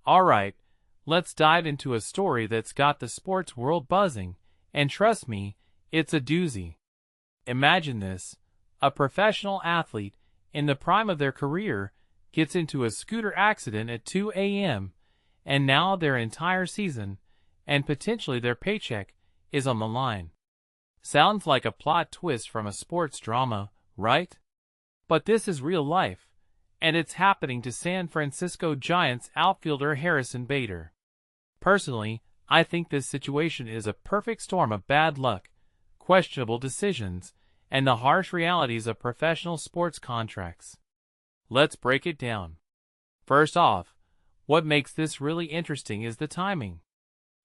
Alright, let's dive into a story that's got the sports world buzzing, and trust me, it's a doozy. Imagine this: a professional athlete, in the prime of their career, gets into a scooter accident at 2 a.m., and now their entire season, and potentially their paycheck, is on the line. Sounds like a plot twist from a sports drama, right? But this is real life, and it's happening to San Francisco Giants outfielder Harrison Bader. Personally, I think this situation is a perfect storm of bad luck, questionable decisions, and the harsh realities of professional sports contracts. Let's break it down. First off, what makes this really interesting is the timing.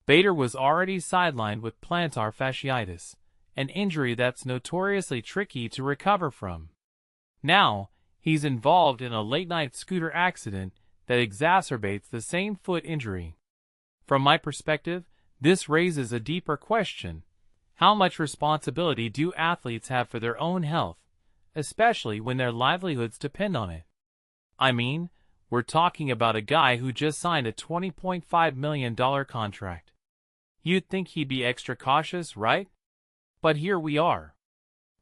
Bader was already sidelined with plantar fasciitis, an injury that's notoriously tricky to recover from. Now, he's involved in a late-night scooter accident that exacerbates the same foot injury. From my perspective, this raises a deeper question: how much responsibility do athletes have for their own health, especially when their livelihoods depend on it? I mean, we're talking about a guy who just signed a $20.5 million contract. You'd think he'd be extra cautious, right? But here we are.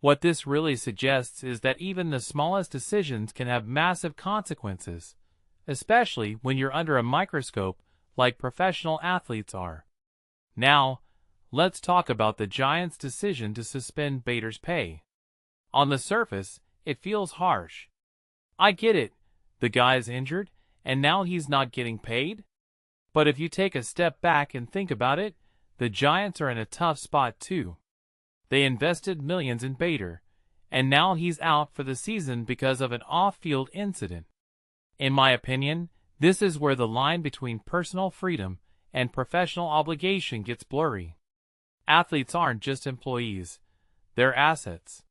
What this really suggests is that even the smallest decisions can have massive consequences, especially when you're under a microscope like professional athletes are. Now, let's talk about the Giants' decision to suspend Bader's pay. On the surface, it feels harsh. I get it, the guy's injured, and now he's not getting paid? But if you take a step back and think about it, the Giants are in a tough spot too. They invested millions in Bader, and now he's out for the season because of an off-field incident. In my opinion, this is where the line between personal freedom and professional obligation gets blurry. Athletes aren't just employees, they're assets.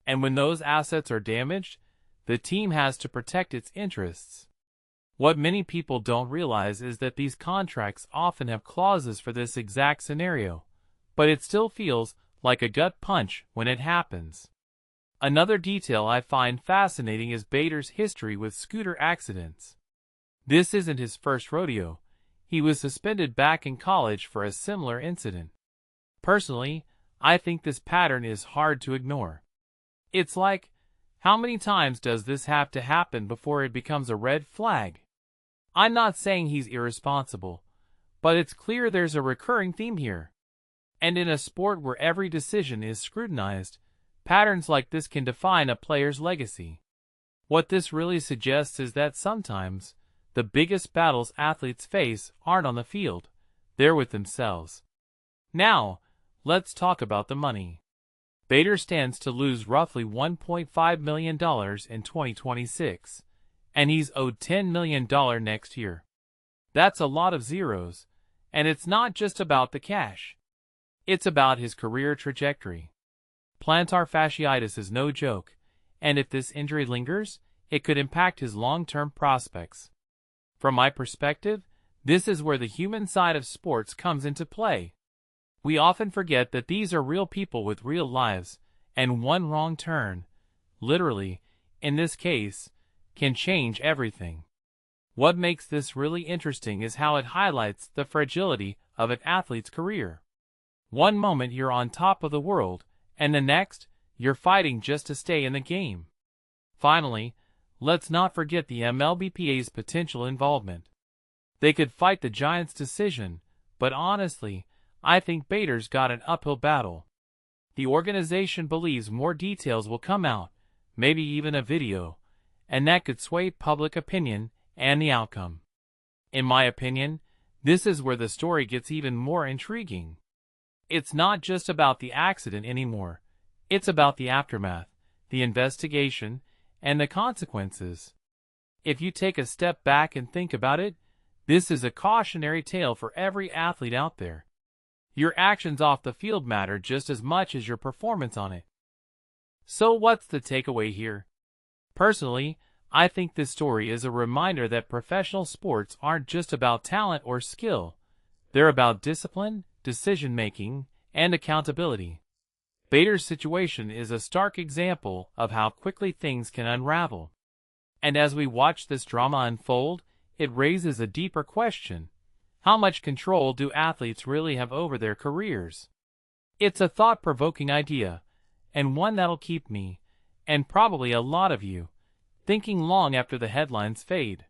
And when those assets are damaged, the team has to protect its interests. What many people don't realize is that these contracts often have clauses for this exact scenario, but it still feels like a gut punch when it happens. Another detail I find fascinating is Bader's history with scooter accidents. This isn't his first rodeo. He was suspended back in college for a similar incident. Personally, I think this pattern is hard to ignore. It's like, how many times does this have to happen before it becomes a red flag? I'm not saying he's irresponsible, but it's clear there's a recurring theme here. And in a sport where every decision is scrutinized, patterns like this can define a player's legacy. What this really suggests is that sometimes, the biggest battles athletes face aren't on the field, they're with themselves. Now, let's talk about the money. Bader stands to lose roughly $1.5 million in 2026, and he's owed $10 million next year. That's a lot of zeros, and it's not just about the cash. It's about his career trajectory. Plantar fasciitis is no joke, and if this injury lingers, it could impact his long-term prospects. From my perspective, this is where the human side of sports comes into play. We often forget that these are real people with real lives, and one wrong turn, literally, in this case, can change everything. What makes this really interesting is how it highlights the fragility of an athlete's career. One moment you're on top of the world, and the next, you're fighting just to stay in the game. Finally, let's not forget the MLBPA's potential involvement. They could fight the Giants' decision, but honestly, I think Bader's got an uphill battle. The organization believes more details will come out, maybe even a video, and that could sway public opinion and the outcome. In my opinion, this is where the story gets even more intriguing. It's not just about the accident anymore. It's about the aftermath, the investigation, and the consequences. If you take a step back and think about it, this is a cautionary tale for every athlete out there. Your actions off the field matter just as much as your performance on it. So what's the takeaway here? Personally, I think this story is a reminder that professional sports aren't just about talent or skill. They're about discipline, decision-making, and accountability. Bader's situation is a stark example of how quickly things can unravel. And as we watch this drama unfold, it raises a deeper question. How much control do athletes really have over their careers? It's a thought-provoking idea, and one that'll keep me, and probably a lot of you, thinking long after the headlines fade.